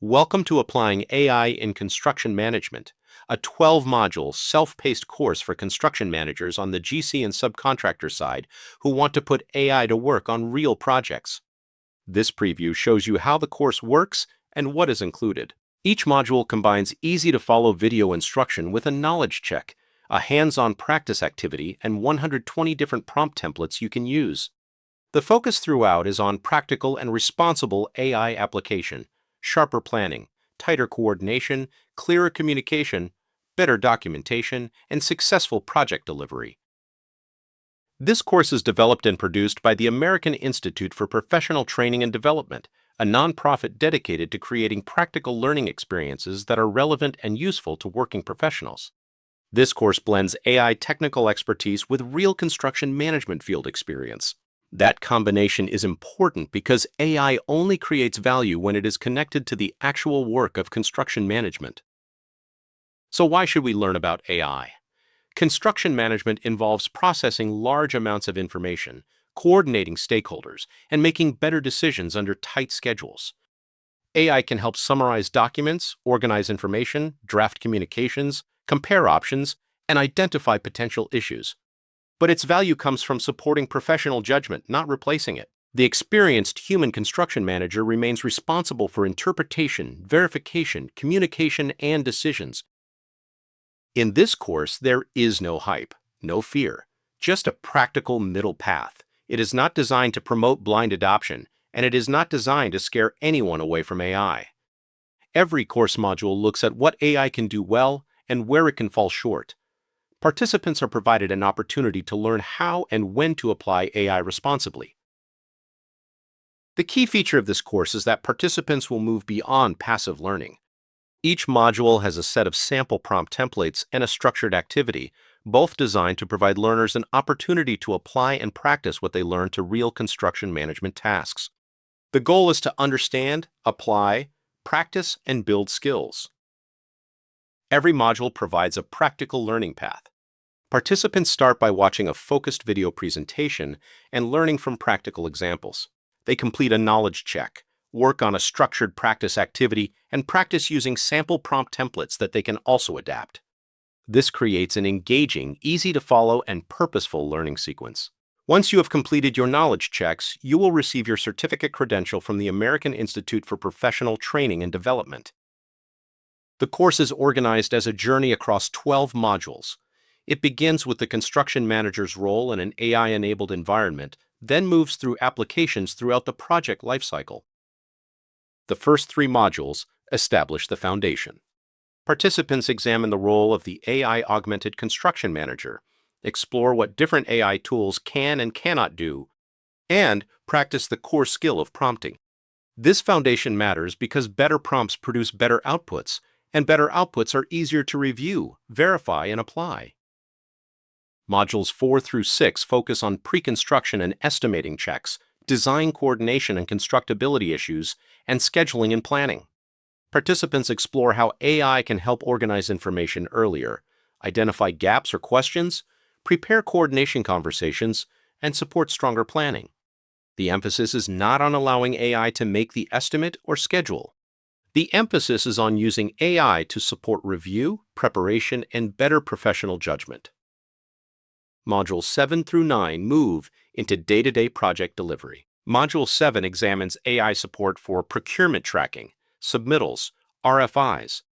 Welcome to Applying AI in Construction Management, a 12-module, self-paced course for construction managers on the GC and subcontractor side who want to put AI to work on real projects. This preview shows you how the course works and what is included. Each module combines easy-to-follow video instruction with a knowledge check, a hands-on practice activity, and 120 different prompt templates you can use. The focus throughout is on practical and responsible AI application, sharper planning, tighter coordination, clearer communication, better documentation, and successful project delivery. This course is developed and produced by the American Institute for Professional Training and Development, a nonprofit dedicated to creating practical learning experiences that are relevant and useful to working professionals. This course blends AI technical expertise with real construction management field experience. That combination is important because AI only creates value when it is connected to the actual work of construction management. So why should we learn about AI? Construction management involves processing large amounts of information, coordinating stakeholders, and making better decisions under tight schedules. AI can help summarize documents, organize information, draft communications, compare options, and identify potential issues. But its value comes from supporting professional judgment, not replacing it. The experienced human construction manager remains responsible for interpretation, verification, communication, and decisions. In this course, there is no hype, no fear, just a practical middle path. It is not designed to promote blind adoption, and it is not designed to scare anyone away from AI. Every course module looks at what AI can do well and where it can fall short. Participants are provided an opportunity to learn how and when to apply AI responsibly. The key feature of this course is that participants will move beyond passive learning. Each module has a set of sample prompt templates and a structured activity, both designed to provide learners an opportunity to apply and practice what they learn to real construction management tasks. The goal is to understand, apply, practice, and build skills. Every module provides a practical learning path. Participants start by watching a focused video presentation and learning from practical examples. They complete a knowledge check, work on a structured practice activity, and practice using sample prompt templates that they can also adapt. This creates an engaging, easy-to-follow, and purposeful learning sequence. Once you have completed your knowledge checks, you will receive your certificate credential from the American Institute for Professional Training and Development. The course is organized as a journey across 12 modules. It begins with the construction manager's role in an AI-enabled environment, then moves through applications throughout the project lifecycle. The first 3 modules establish the foundation. Participants examine the role of the AI-augmented construction manager, explore what different AI tools can and cannot do, and practice the core skill of prompting. This foundation matters because better prompts produce better outputs, and better outputs are easier to review, verify, and apply. Modules 4 through 6 focus on pre-construction and estimating checks, design coordination and constructability issues, and scheduling and planning. Participants explore how AI can help organize information earlier, identify gaps or questions, prepare coordination conversations, and support stronger planning. The emphasis is not on allowing AI to make the estimate or schedule. The emphasis is on using AI to support review, preparation, and better professional judgment. Modules 7 through 9 move into day-to-day project delivery. Module 7 examines AI support for procurement tracking, submittals, RFIs.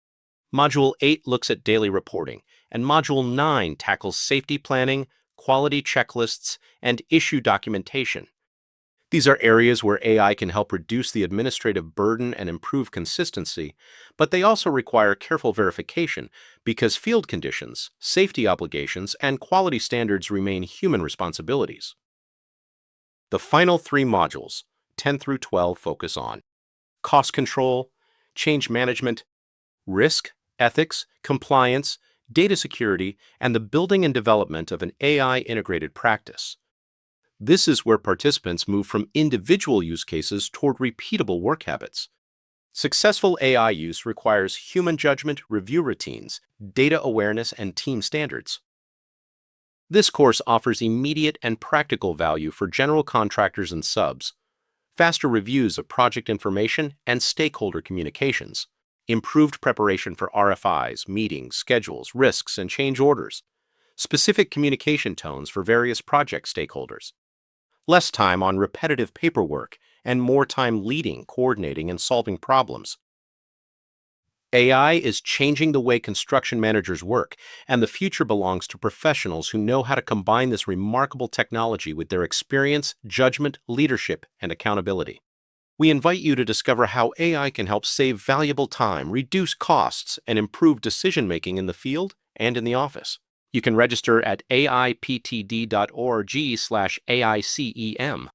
Module 8 looks at daily reporting, and Module 9 tackles safety planning, quality checklists, and issue documentation. These are areas where AI can help reduce the administrative burden and improve consistency, but they also require careful verification because field conditions, safety obligations, and quality standards remain human responsibilities. The final 3 modules, 10 through 12, focus on cost control, change management, risk, ethics, compliance, data security, and the building and development of an AI-integrated practice. This is where participants move from individual use cases toward repeatable work habits. Successful AI use requires human judgment, review routines, data awareness, and team standards. This course offers immediate and practical value for general contractors and subs. faster reviews of project information and stakeholder communications, improved preparation for RFIs, meetings, schedules, risks, and change orders, specific communication tones for various project stakeholders, less time on repetitive paperwork, and more time leading, coordinating, and solving problems. AI is changing the way construction managers work, and the future belongs to professionals who know how to combine this remarkable technology with their experience, judgment, leadership, and accountability. We invite you to discover how AI can help save valuable time, reduce costs, and improve decision-making in the field and in the office. You can register at AIPTD.org/AICEM.